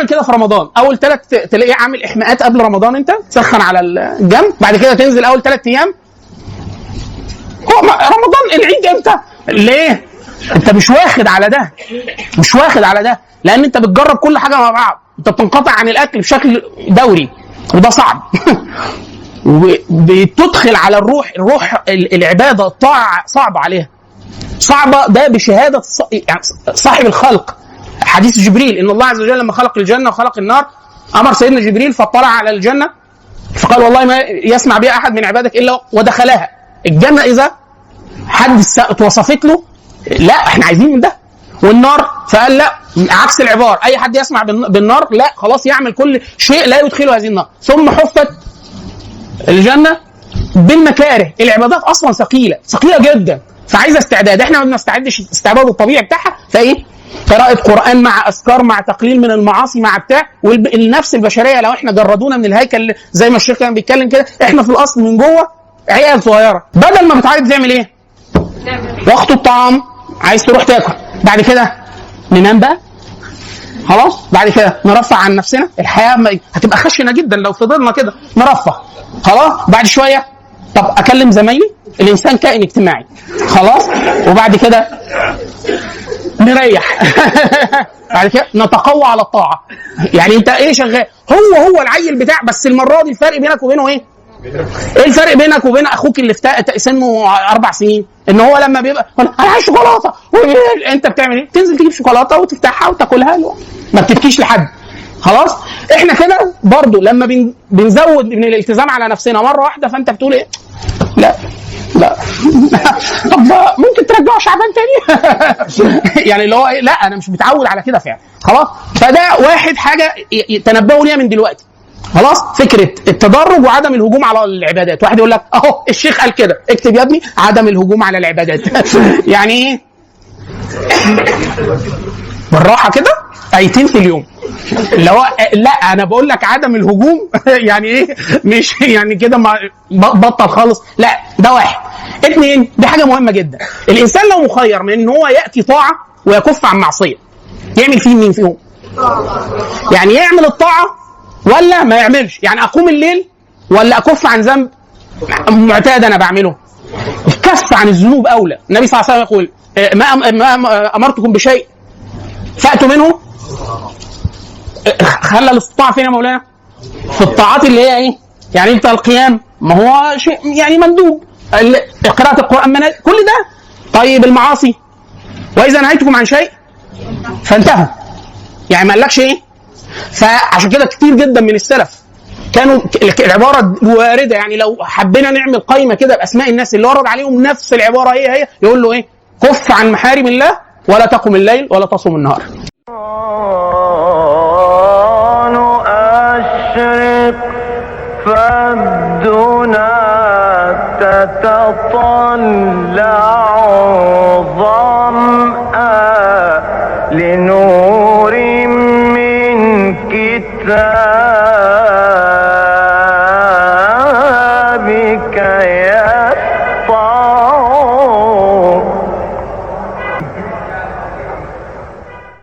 كده في رمضان اول 3 تلاقيه عامل احماءات قبل رمضان، انت تسخن على الجنب، بعد كده تنزل اول 3 ايام. هو رمضان العيد امتى؟ ليه؟ انت مش واخد على ده، مش واخد على ده، لان انت بتجرب كل حاجه مع بعض، انت بتنقطع عن الاكل بشكل دوري وده صعب. وبتدخل على الروح العباده الطاعه صعبه عليها، صعبه، ده بشهاده يعني صاحب الخلق. حديث جبريل ان الله عز وجل لما خلق الجنه وخلق النار امر سيدنا جبريل فاطلع على الجنه فقال والله ما يسمع بها احد من عبادك الا ودخلها. الجنه اذا حد اتوصفت له لا احنا عايزين من ده، والنار فقال لا عكس العباره، اي حد يسمع بالنار لا خلاص يعمل كل شيء لا يدخله هذه النار. ثم حفت الجنه بالمكاره، العبادات اصلا ثقيله جدا فعايزه استعداد، احنا ما بنستعدش استعداد الطبيعي بتاعها، فايه قراءة قرآن مع أذكار مع تقليل من المعاصي مع بتاع. والنفس البشرية لو احنا جردونا من الهيكل زي ما الشيخ كان بيتكلم كده، احنا في الأصل من جوه عيال صغيرة، بدل ما بتعرف تعمل ايه؟ وقت الطعام عايز تروح تاكل، بعد كده ننام بقى خلاص، بعد كده نرفع عن نفسنا، الحياة هتبقى خشنة جدا لو فضلنا كده نرفع خلاص، بعد شوية طب أكلم زمايلي، الإنسان كائن اجتماعي خلاص، وبعد كده نريح. بعد كده نتقوى على الطاعه. يعني انت ايه شغال هو العيل بتاع، بس المره دي الفرق بينك وبينه ايه؟ ايه الفرق بينك وبين اخوك اللي سنه 4 سنين؟ ان هو لما بيبقى انا عايز شوكولاته انت بتعمل ايه؟ تنزل تجيب شوكولاته وتفتحها وتاكلها له، ما بتبكيش لحد خلاص. احنا كده برضو لما بنزود من الالتزام على نفسنا مره واحده، فانت بتقول ايه؟ لا طب ممكن ترجعه شعبان تاني. يعني اللي هو لا انا مش متعود على كده فعلا خلاص. فده واحد حاجه تنبهوا ليها من دلوقتي خلاص، فكره التدرج وعدم الهجوم على العبادات. واحد يقول لك اهو الشيخ قال كده، اكتب يا ابني عدم الهجوم على العبادات. يعني ايه؟ بالراحه كده ايتين في اليوم، اللي هو لا انا بقول لك عدم الهجوم. يعني ايه؟ مش يعني كده بطل خالص، لا ده واحد. 2 دي حاجه مهمه جدا، الانسان لو مخير من ان هو ياتي طاعه ويكف عن معصيه، يعمل فيه مين فيهم؟ يعني يعمل الطاعه ولا ما يعملش؟ يعني اقوم الليل ولا اكف عن ذنب معتاد انا بعمله؟ الكف عن الذنوب اولى. النبي صلى الله عليه وسلم يقول ما امرتكم بشيء فاتوا منه. خلى الاستطاعه فين يا مولانا؟ في الطاعات اللي هي ايه؟ يعني انت القيام ما هو شيء يعني مندوب، قراءة القرآن كل ده. طيب المعاصي واذا نهيتكم عن شيء فانتهوا، يعني ما قالكش ايه؟ فعشان كده كتير جدا من السلف كانوا العباره الوارده، يعني لو حبينا نعمل قائمه كده باسماء الناس اللي ورد عليهم نفس العباره هي يقول له ايه؟ كف عن محارم الله ولا تقم الليل ولا تصوم النهار. فالدنا تتطلع ظمأ لنور من كتابك يا